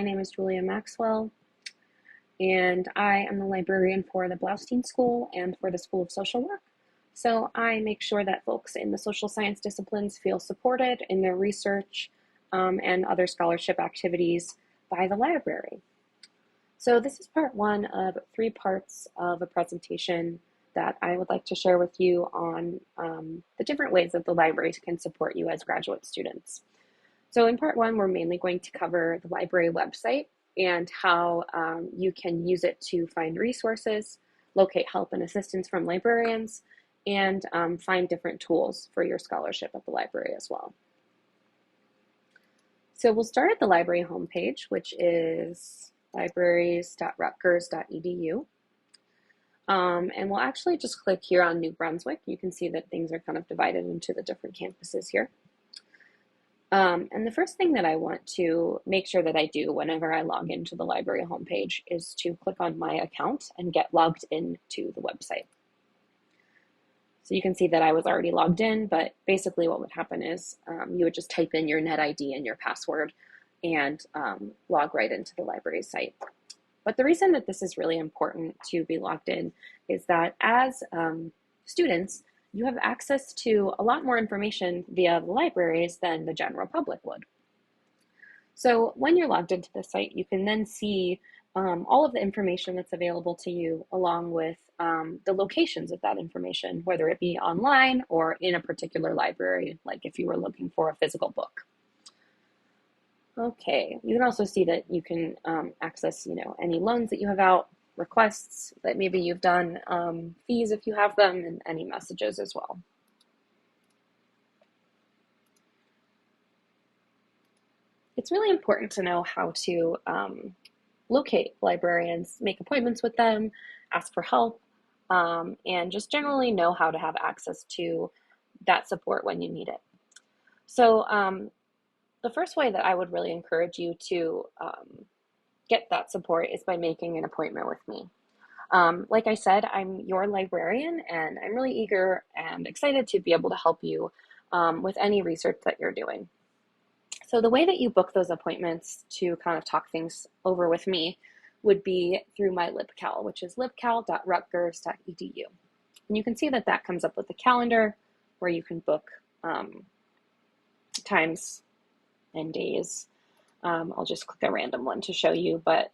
My name is Julia Maxwell, and I am the librarian for the Bloustein School and for the School of Social Work. So I make sure that folks in the social science disciplines feel supported in their research and other scholarship activities by the library. So this is part one of 3 parts of a presentation that I would like to share with you on the different ways that the library can support you as graduate students. So in part one, we're mainly going to cover the library website and how you can use it to find resources, locate help and assistance from librarians, and find different tools for your scholarship at the library as well. So we'll start at the library homepage, which is libraries.rutgers.edu. And we'll actually just click here on New Brunswick. You can see that things are kind of divided into the different campuses here. And the first thing that I want to make sure that I do whenever I log into the library homepage is to click on my account and get logged into the website. So you can see that I was already logged in, but basically what would happen is you would just type in your net ID and your password and log right into the library site. But the reason that this is really important to be logged in is that as students, you have access to a lot more information via the libraries than the general public would. So when you're logged into the site, you can then see all of the information that's available to you along with the locations of that information, whether it be online or in a particular library, like if you were looking for a physical book. Okay, you can also see that you can access, any loans that you have out, requests that maybe you've done, fees if you have them, and any messages as well. It's really important to know how to locate librarians, make appointments with them, ask for help, and just generally know how to have access to that support when you need it. So the first way that I would really encourage you to get that support is by making an appointment with me. Like I said, I'm your librarian, and I'm really eager and excited to be able to help you with any research that you're doing. So the way that you book those appointments to kind of talk things over with me would be through my LibCal, which is libcal.rutgers.edu. And you can see that that comes up with a calendar where you can book times and days. I'll just click a random one to show you, but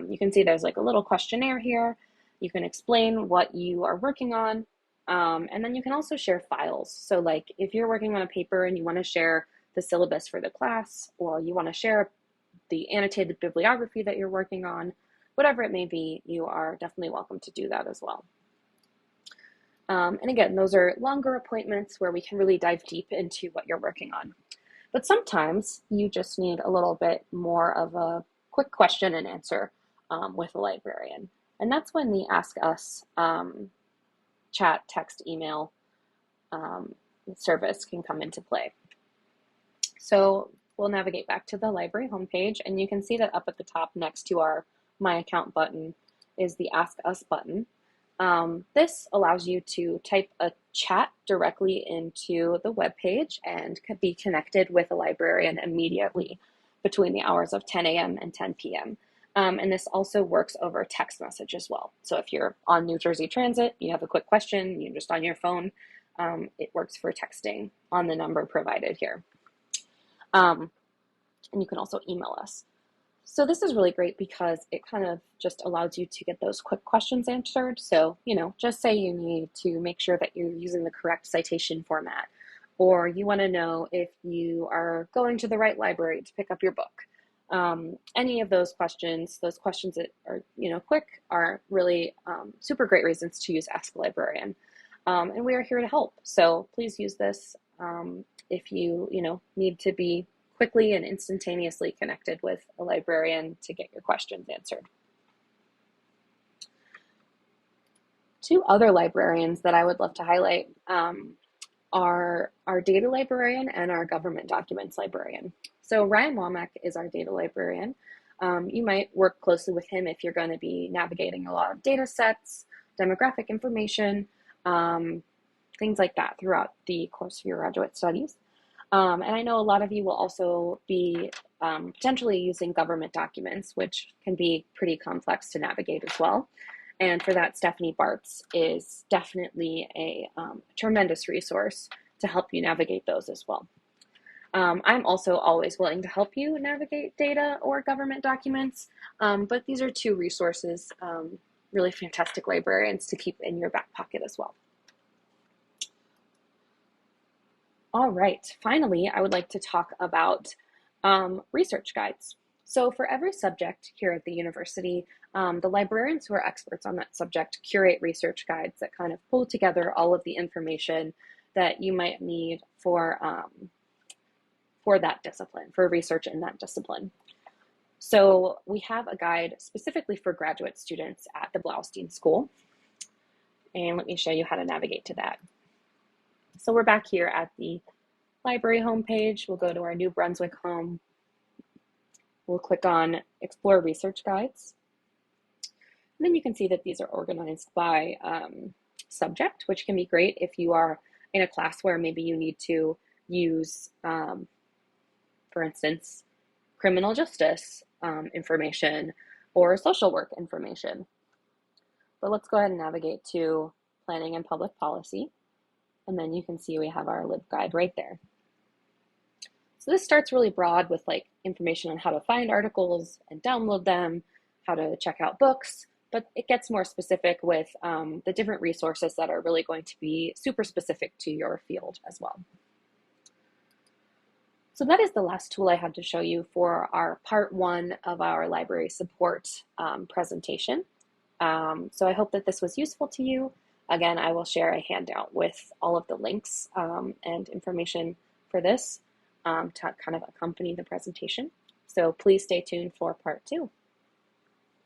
you can see there's like a little questionnaire here. You can explain what you are working on, and then you can also share files. So like if you're working on a paper and you want to share the syllabus for the class, or you want to share the annotated bibliography that you're working on, whatever it may be, you are definitely welcome to do that as well. And again, those are longer appointments where we can really dive deep into what you're working on. But sometimes you just need a little bit more of a quick question and answer with a librarian. And that's when the Ask Us chat, text, email service can come into play. So we'll navigate back to the library homepage, and you can see that up at the top next to our My Account button is the Ask Us button. This allows you to type a chat directly into the web page and could be connected with a librarian immediately between the hours of 10 a.m. and 10 p.m. And this also works over text message as well. So if you're on New Jersey Transit, you have a quick question, you're just on your phone, it works for texting on the number provided here. And you can also email us. So this is really great because it kind of just allows you to get those quick questions answered. So, just say you need to make sure that you're using the correct citation format, or you want to know if you are going to the right library to pick up your book. Any of those questions that are, quick are really super great reasons to use Ask a Librarian. And we are here to help. So please use this if you, need to be quickly and instantaneously connected with a librarian to get your questions answered. 2 other librarians that I would love to highlight are our data librarian and our government documents librarian. So Ryan Womack is our data librarian. You might work closely with him if you're going to be navigating a lot of data sets, demographic information, things like that throughout the course of your graduate studies. And I know a lot of you will also be potentially using government documents, which can be pretty complex to navigate as well. And for that, Stephanie Bartz is definitely a tremendous resource to help you navigate those as well. I'm also always willing to help you navigate data or government documents, but these are two resources, really fantastic librarians to keep in your back pocket as well. All right, finally, I would like to talk about research guides. So for every subject here at the university, the librarians who are experts on that subject curate research guides that kind of pull together all of the information that you might need for that discipline, for research in that discipline. So we have a guide specifically for graduate students at the Bloustein School. And let me show you how to navigate to that. So we're back here at the library homepage. We'll go to our New Brunswick home. We'll click on Explore Research Guides. And then you can see that these are organized by subject, which can be great if you are in a class where maybe you need to use, for instance, criminal justice information or social work information. But let's go ahead and navigate to Planning and Public Policy. And then you can see we have our LibGuide right there. So this starts really broad with like information on how to find articles and download them, how to check out books, but it gets more specific with the different resources that are really going to be super specific to your field as well. So that is the last tool I had to show you for our part one of our library support presentation. So I hope that this was useful to you. Again, I will share a handout with all of the links and information for this to kind of accompany the presentation. So please stay tuned for part two.